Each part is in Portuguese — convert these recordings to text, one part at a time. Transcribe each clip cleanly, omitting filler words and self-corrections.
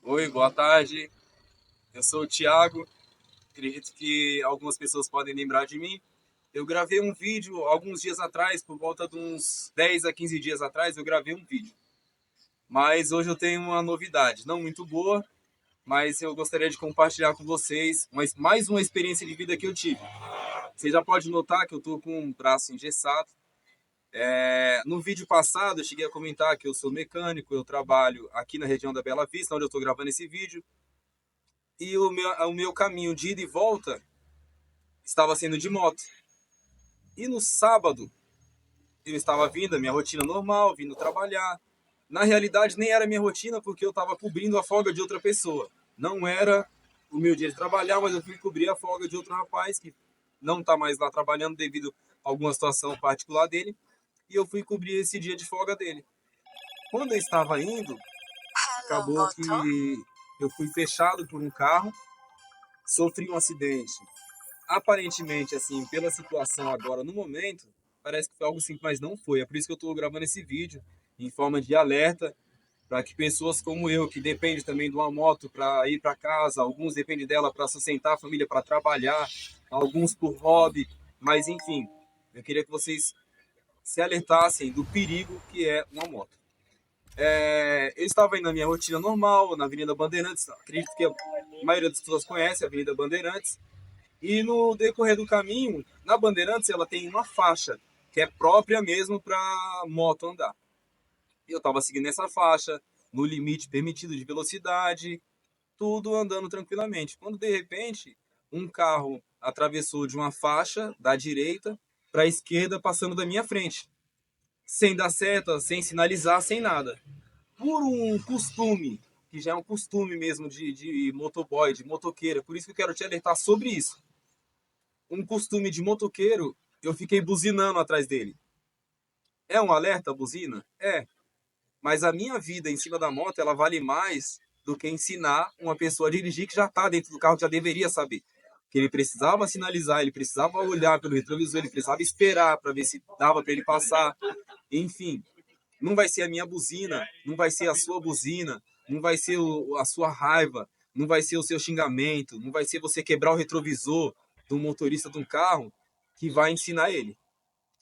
Oi, boa tarde. Eu sou o Thiago. Acredito que algumas pessoas podem lembrar de mim. Eu gravei um vídeo alguns dias atrás, por volta de uns 10 a 15 dias atrás, eu gravei um vídeo. Mas hoje eu tenho uma novidade, não muito boa, mas eu gostaria de compartilhar com vocês mais uma experiência de vida que eu tive. Você já pode notar que eu estou com um braço engessado. No vídeo passado, eu cheguei a comentar que eu sou mecânico, eu trabalho aqui na região da Bela Vista, onde eu estou gravando esse vídeo. E o meu caminho de ida e volta estava sendo de moto. E no sábado, eu estava vindo, a minha rotina normal, vindo trabalhar. Na realidade, nem era minha rotina, porque eu estava cobrindo a folga de outra pessoa. Não era o meu dia de trabalhar, mas eu fui cobrir a folga de outro rapaz que não está mais lá trabalhando devido a alguma situação particular dele. E eu fui cobrir esse dia de folga dele. Quando eu estava indo, Halo acabou Moto. que eu fui fechado por um carro, sofri um acidente. Aparentemente, assim, pela situação agora no momento, parece que foi algo simples, mas não foi. É por isso que eu estou gravando esse vídeo em forma de alerta para que pessoas como eu, que dependem também de uma moto para ir para casa, alguns dependem dela para sustentar a família, para trabalhar, alguns por hobby, mas enfim, eu queria que vocês se alertassem do perigo que é uma moto. Eu estava indo na minha rotina normal, na Avenida Bandeirantes, acredito que a maioria das pessoas conhece a Avenida Bandeirantes, e no decorrer do caminho, na Bandeirantes, ela tem uma faixa que é própria mesmo para moto andar. E eu estava seguindo essa faixa, no limite permitido de velocidade, tudo andando tranquilamente. Quando de repente, um carro atravessou de uma faixa da direita para a esquerda, passando da minha frente, sem dar seta, sem sinalizar, sem nada. Por um costume, que já é um costume mesmo de motoboy, de motoqueira, por isso que eu quero te alertar sobre isso. Um costume de motoqueiro, eu fiquei buzinando atrás dele. É um alerta a buzina? É. Mas a minha vida em cima da moto, ela vale mais do que ensinar uma pessoa a dirigir que já está dentro do carro, que já deveria saber. Que ele precisava sinalizar, ele precisava olhar pelo retrovisor, ele precisava esperar para ver se dava para ele passar. Enfim, não vai ser a minha buzina, não vai ser a sua buzina, não vai ser a sua raiva, não vai ser o seu xingamento, não vai ser você quebrar o retrovisor do motorista de um carro que vai ensinar ele.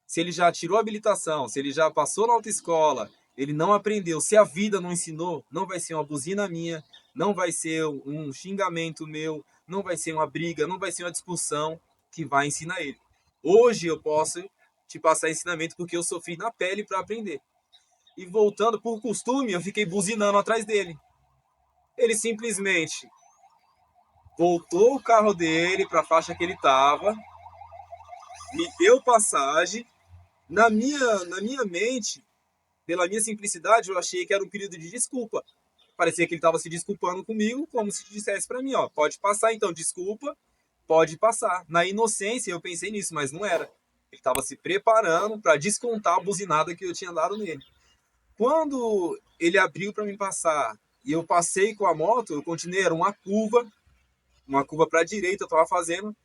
Se ele já tirou a habilitação, se ele já passou na autoescola, ele não aprendeu, se a vida não ensinou, não vai ser uma buzina minha, não vai ser um xingamento meu, não vai ser uma briga, não vai ser uma discussão que vai ensinar ele. Hoje eu posso te passar ensinamento porque eu sofri na pele para aprender. E voltando por costume, eu fiquei buzinando atrás dele. Ele simplesmente voltou o carro dele para a faixa que ele estava, me deu passagem. Na minha mente, pela minha simplicidade, eu achei que era um pedido de desculpa. Parecia que ele estava se desculpando comigo, como se dissesse para mim, ó, pode passar então, desculpa, pode passar. Na inocência eu pensei nisso, mas não era. Ele estava se preparando para descontar a buzinada que eu tinha dado nele. Quando ele abriu para me passar e eu passei com a moto, eu continuei, era uma curva para a direita eu estava fazendo.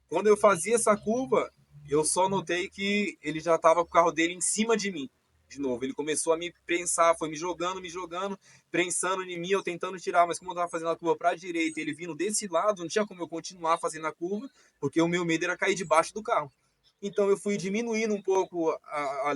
Quando eu fazia essa curva, eu só notei que ele já estava com o carro dele em cima de mim. De novo, ele começou a me prensar, foi me jogando, prensando em mim, eu tentando tirar, mas como eu estava fazendo a curva para a direita, ele vindo desse lado, não tinha como eu continuar fazendo a curva, porque o meu medo era cair debaixo do carro. Então eu fui diminuindo um pouco,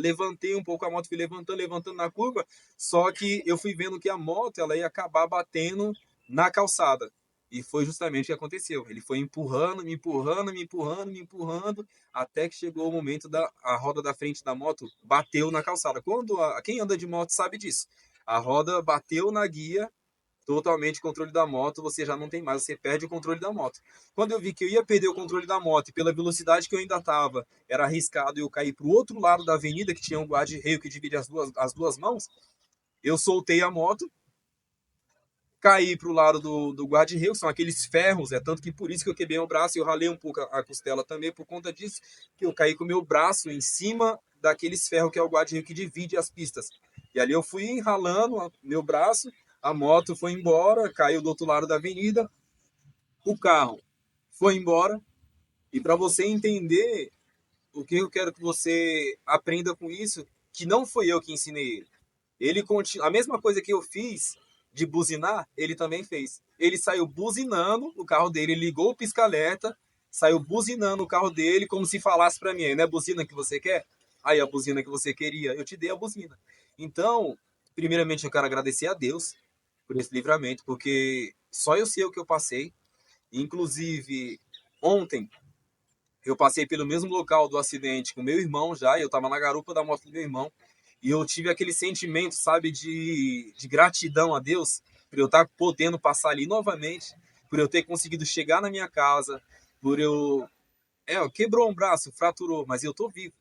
levantei um pouco a moto, fui levantando na curva, só que eu fui vendo que a moto ela ia acabar batendo na calçada. E foi justamente o que aconteceu. Ele foi empurrando, me empurrando, me empurrando, me empurrando, até que chegou o momento da a roda da frente da moto bateu na calçada. Quem anda de moto sabe disso. A roda bateu na guia, totalmente o controle da moto, você já não tem mais, você perde o controle da moto. Quando eu vi que eu ia perder o controle da moto e pela velocidade que eu ainda estava, era arriscado eu cair para o outro lado da avenida, que tinha um guarda-reio que divide as duas mãos, eu soltei a moto, caí para o lado do guarda-reio, são aqueles ferros, é tanto que por isso que eu quebrei o braço e eu ralei um pouco a costela também, por conta disso, que eu caí com o meu braço em cima daqueles ferros que é o guarda-reio que divide as pistas. E ali eu fui ralando meu braço, a moto foi embora, caiu do outro lado da avenida, o carro foi embora. E para você entender o que eu quero que você aprenda com isso, que não foi eu que ensinei ele. Ele continua a mesma coisa que eu fiz, de buzinar, ele também fez. Ele saiu buzinando no carro dele, ligou o pisca-alerta, saiu buzinando o carro dele como se falasse para mim, não é a buzina que você quer? Aí a buzina que você queria, eu te dei a buzina. Então, primeiramente eu quero agradecer a Deus por esse livramento, porque só eu sei o que eu passei. Inclusive, ontem eu passei pelo mesmo local do acidente com meu irmão já, e eu estava na garupa da moto do meu irmão, e eu tive aquele sentimento, sabe, de gratidão a Deus por eu estar podendo passar ali novamente, por eu ter conseguido chegar na minha casa, por eu... quebrou um braço, fraturou, mas eu tô vivo,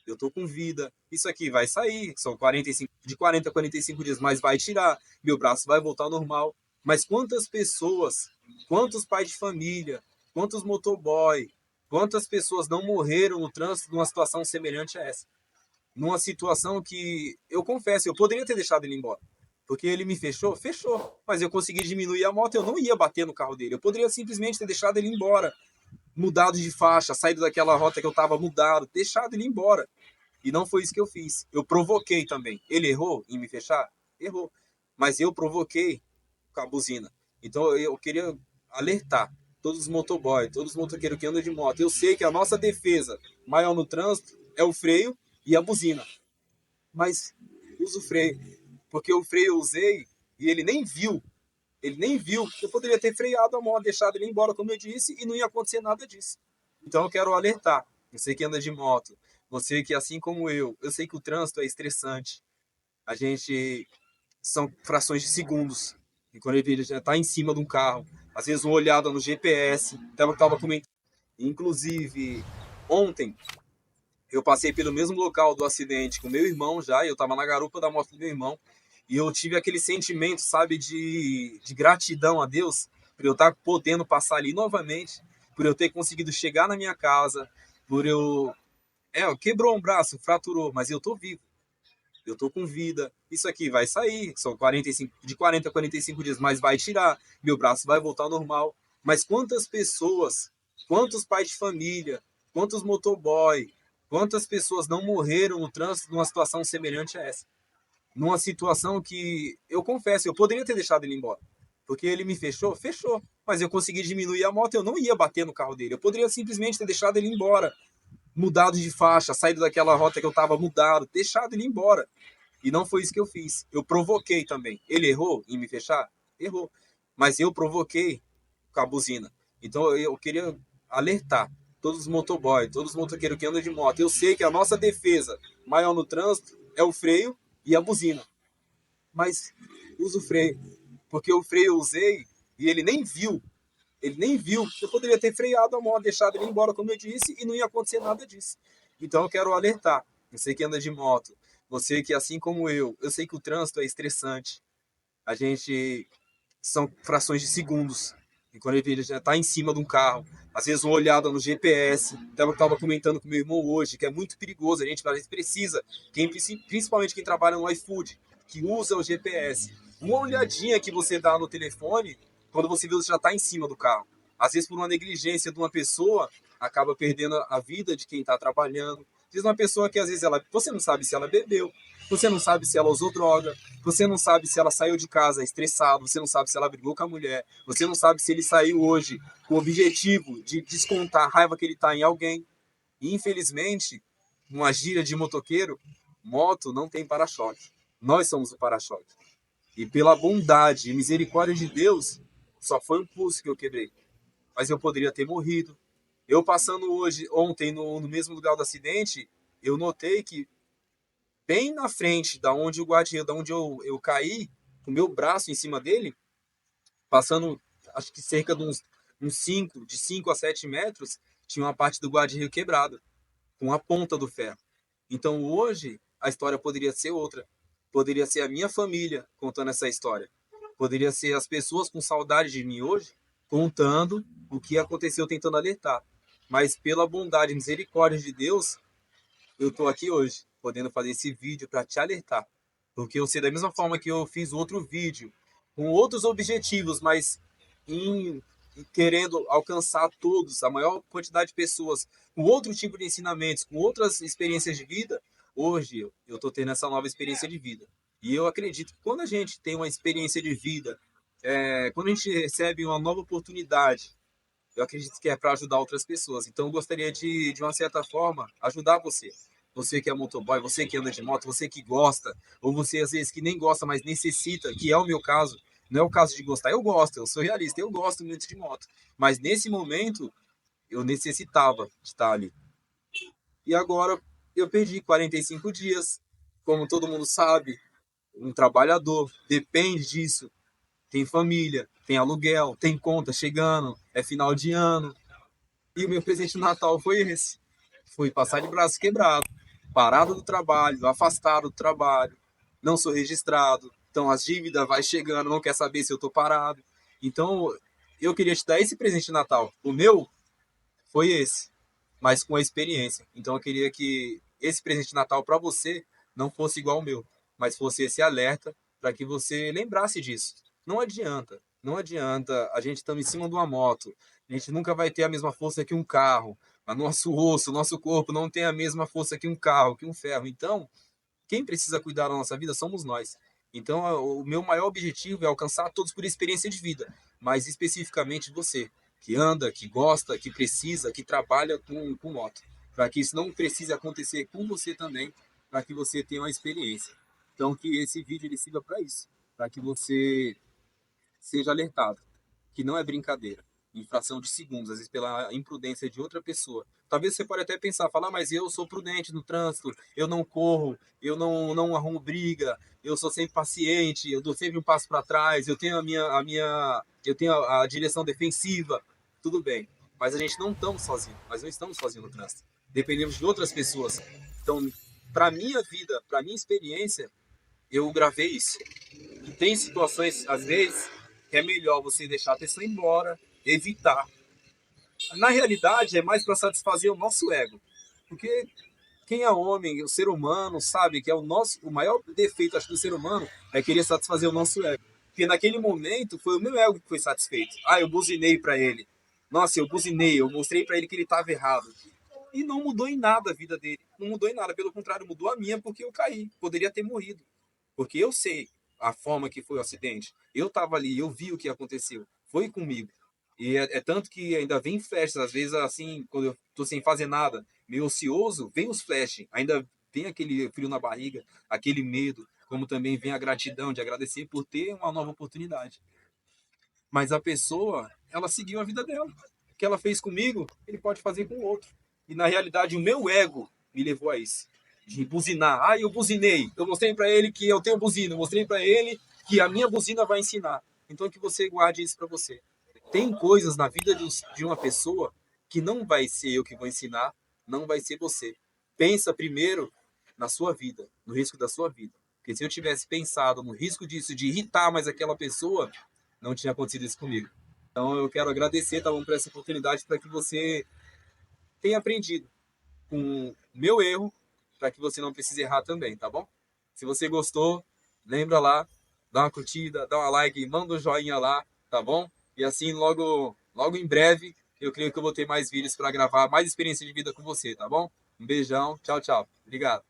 eu tô com vida, isso aqui vai sair, são 45, de 40 a 45 dias, mas vai tirar, meu braço vai voltar ao normal. Mas quantas pessoas, quantos pais de família, quantos motoboy, quantas pessoas não morreram no trânsito numa situação semelhante a essa? Numa situação que, eu confesso, eu poderia ter deixado ele embora. Porque ele me fechou? Fechou. Mas eu consegui diminuir a moto, eu não ia bater no carro dele. Eu poderia simplesmente ter deixado ele embora. Mudado de faixa, saído daquela rota que eu estava mudado, deixado ele embora. E não foi isso que eu fiz. Eu provoquei também. Ele errou em me fechar? Errou. Mas eu provoquei com a buzina. Então eu queria alertar todos os motoboys, todos os motoqueiros que andam de moto. Eu sei que a nossa defesa maior no trânsito é o freio e a buzina. Mas uso o freio. Porque o freio eu usei e ele nem viu. Ele nem viu. Eu poderia ter freado a moto, deixado ele embora, como eu disse, e não ia acontecer nada disso. Então eu quero alertar. Você que anda de moto, você que, assim como eu sei que o trânsito é estressante. A gente são frações de segundos. E quando ele já está em cima de um carro, às vezes uma olhada no GPS, estava comentando. Inclusive, ontem eu passei pelo mesmo local do acidente com meu irmão já, e eu estava na garupa da moto do meu irmão, e eu tive aquele sentimento, sabe, de gratidão a Deus por eu estar podendo passar ali novamente, por eu ter conseguido chegar na minha casa, por eu... quebrou um braço, fraturou, mas eu tô vivo. Eu tô com vida, isso aqui vai sair, são 45, de 40 a 45 dias, mas vai tirar, meu braço vai voltar ao normal. Mas quantas pessoas, quantos pais de família, quantos motoboy, quantas pessoas não morreram no trânsito numa situação semelhante a essa? Numa situação que, eu confesso, eu poderia ter deixado ele embora. Porque ele me fechou? Fechou. Mas eu consegui diminuir a moto, eu não ia bater no carro dele. Eu poderia simplesmente ter deixado ele embora. Mudado de faixa, saído daquela rota que eu estava mudado, deixado ele embora. E não foi isso que eu fiz. Eu provoquei também. Ele errou em me fechar? Errou. Mas eu provoquei com a buzina. Então eu queria alertar todos os motoboys, todos os motoqueiros que andam de moto. Eu sei que a nossa defesa maior no trânsito é o freio e a buzina. Mas uso o freio. Porque o freio eu usei e ele nem viu. Ele nem viu. Eu poderia ter freado a moto, deixado ele embora, como eu disse, e não ia acontecer nada disso. Então eu quero alertar. Você que anda de moto, você que, assim como eu sei que o trânsito é estressante. A gente são frações de segundos. E quando ele já está em cima de um carro, às vezes uma olhada no GPS, estava comentando com meu irmão hoje, que é muito perigoso, a gente precisa, principalmente quem trabalha no iFood, que usa o GPS. Uma olhadinha que você dá no telefone, quando você vê que você já está em cima do carro. Às vezes por uma negligência de uma pessoa, acaba perdendo a vida de quem está trabalhando. Às vezes uma pessoa que às vezes você não sabe se ela bebeu, você não sabe se ela usou droga, você não sabe se ela saiu de casa estressado, você não sabe se ela brigou com a mulher, você não sabe se ele saiu hoje com o objetivo de descontar a raiva que ele está em alguém. E, infelizmente, numa gíria de motoqueiro, moto não tem para-choque. Nós somos o para-choque. E pela bondade e misericórdia de Deus, só foi um pulso que eu quebrei. Mas eu poderia ter morrido. Eu passando ontem no mesmo lugar do acidente, eu notei que bem na frente da onde o guarda, da onde eu caí, com o meu braço em cima dele, passando acho que cerca de uns 5, de 5 a 7 metros, tinha uma parte do guarda-rio quebrada, com a ponta do ferro. Então hoje a história poderia ser outra. Poderia ser a minha família contando essa história. Poderia ser as pessoas com saudade de mim hoje contando o que aconteceu, tentando alertar. Mas pela bondade e misericórdia de Deus, eu estou aqui hoje, podendo fazer esse vídeo para te alertar. Porque eu sei da mesma forma que eu fiz outro vídeo, com outros objetivos, mas em querendo alcançar todos, a maior quantidade de pessoas, com outro tipo de ensinamentos, com outras experiências de vida, hoje eu estou tendo essa nova experiência de vida. E eu acredito que quando a gente tem uma experiência de vida, quando a gente recebe uma nova oportunidade, eu acredito que é para ajudar outras pessoas. Então, eu gostaria de uma certa forma, ajudar você. Você que é motoboy, você que anda de moto, você que gosta, ou você às vezes que nem gosta, mas necessita, que é o meu caso. Não é o caso de gostar, eu gosto, eu sou realista, eu gosto muito de moto. Mas nesse momento, eu necessitava estar ali. E agora eu perdi 45 dias. Como todo mundo sabe, um trabalhador depende disso. Tem família, tem aluguel, tem conta chegando, é final de ano. E o meu presente de Natal foi esse. Foi passar de braço quebrado, parado do trabalho, afastado do trabalho, não sou registrado. Então as dívidas vai chegando, não quer saber se eu tô parado. Então eu queria te dar esse presente de Natal. O meu foi esse, mas com a experiência. Então eu queria que esse presente de Natal para você não fosse igual ao meu, mas fosse esse alerta para que você lembrasse disso. Não adianta, não adianta a gente estando em cima de uma moto, a gente nunca vai ter a mesma força que um carro. O nosso osso, o nosso corpo não tem a mesma força que um carro, que um ferro. Então, quem precisa cuidar da nossa vida somos nós. Então, o meu maior objetivo é alcançar todos por experiência de vida, mas especificamente você, que anda, que gosta, que precisa, que trabalha com moto, para que isso não precise acontecer com você também, para que você tenha uma experiência. Então, que esse vídeo ele sirva para isso, para que você seja alertado que não é brincadeira. Em fração de segundos, às vezes pela imprudência de outra pessoa. Talvez você pode até pensar, falar, mas eu sou prudente no trânsito, eu não corro, eu não arrumo briga, eu sou sempre paciente, eu dou sempre um passo para trás, eu tenho eu tenho a direção defensiva, tudo bem. Mas a gente não estamos sozinhos, nós não estamos sozinhos no trânsito. Dependemos de outras pessoas. Então, para minha vida, para minha experiência, eu gravei isso. E tem situações, às vezes, que é melhor você deixar a pessoa embora, evitar. Na realidade, é mais para satisfazer o nosso ego. Porque quem é homem, o ser humano, sabe que é o maior defeito acho, do ser humano é querer satisfazer o nosso ego. Porque naquele momento foi o meu ego que foi satisfeito. Ah, eu buzinei para ele. Nossa, eu buzinei, eu mostrei para ele que ele estava errado. E não mudou em nada a vida dele. Não mudou em nada, pelo contrário, mudou a minha porque eu caí. Poderia ter morrido. Porque eu sei a forma que foi o acidente. Eu estava ali, eu vi o que aconteceu. Foi comigo. E é tanto que ainda vem flashes, às vezes assim, quando eu tô sem fazer nada, meio ocioso, vem os flashes. Ainda vem aquele frio na barriga, aquele medo, como também vem a gratidão de agradecer por ter uma nova oportunidade. Mas a pessoa, ela seguiu a vida dela. O que ela fez comigo, ele pode fazer com o outro. E na realidade, o meu ego me levou a isso. De buzinar. Ah, eu buzinei. Eu mostrei para ele que eu tenho buzina. Eu mostrei para ele que a minha buzina vai ensinar. Então que você guarde isso para você. Tem coisas na vida de uma pessoa que não vai ser eu que vou ensinar, não vai ser você. Pensa primeiro na sua vida, no risco da sua vida. Porque se eu tivesse pensado no risco disso, de irritar mais aquela pessoa, não tinha acontecido isso comigo. Então eu quero agradecer, tá bom, por essa oportunidade para que você tenha aprendido com o meu erro, para que você não precise errar também, tá bom? Se você gostou, lembra lá, dá uma curtida, dá uma like, manda um joinha lá, tá bom? E assim logo em breve eu creio que eu vou ter mais vídeos para gravar, mais experiência de vida com você, tá bom? Um beijão, tchau, tchau. Obrigado.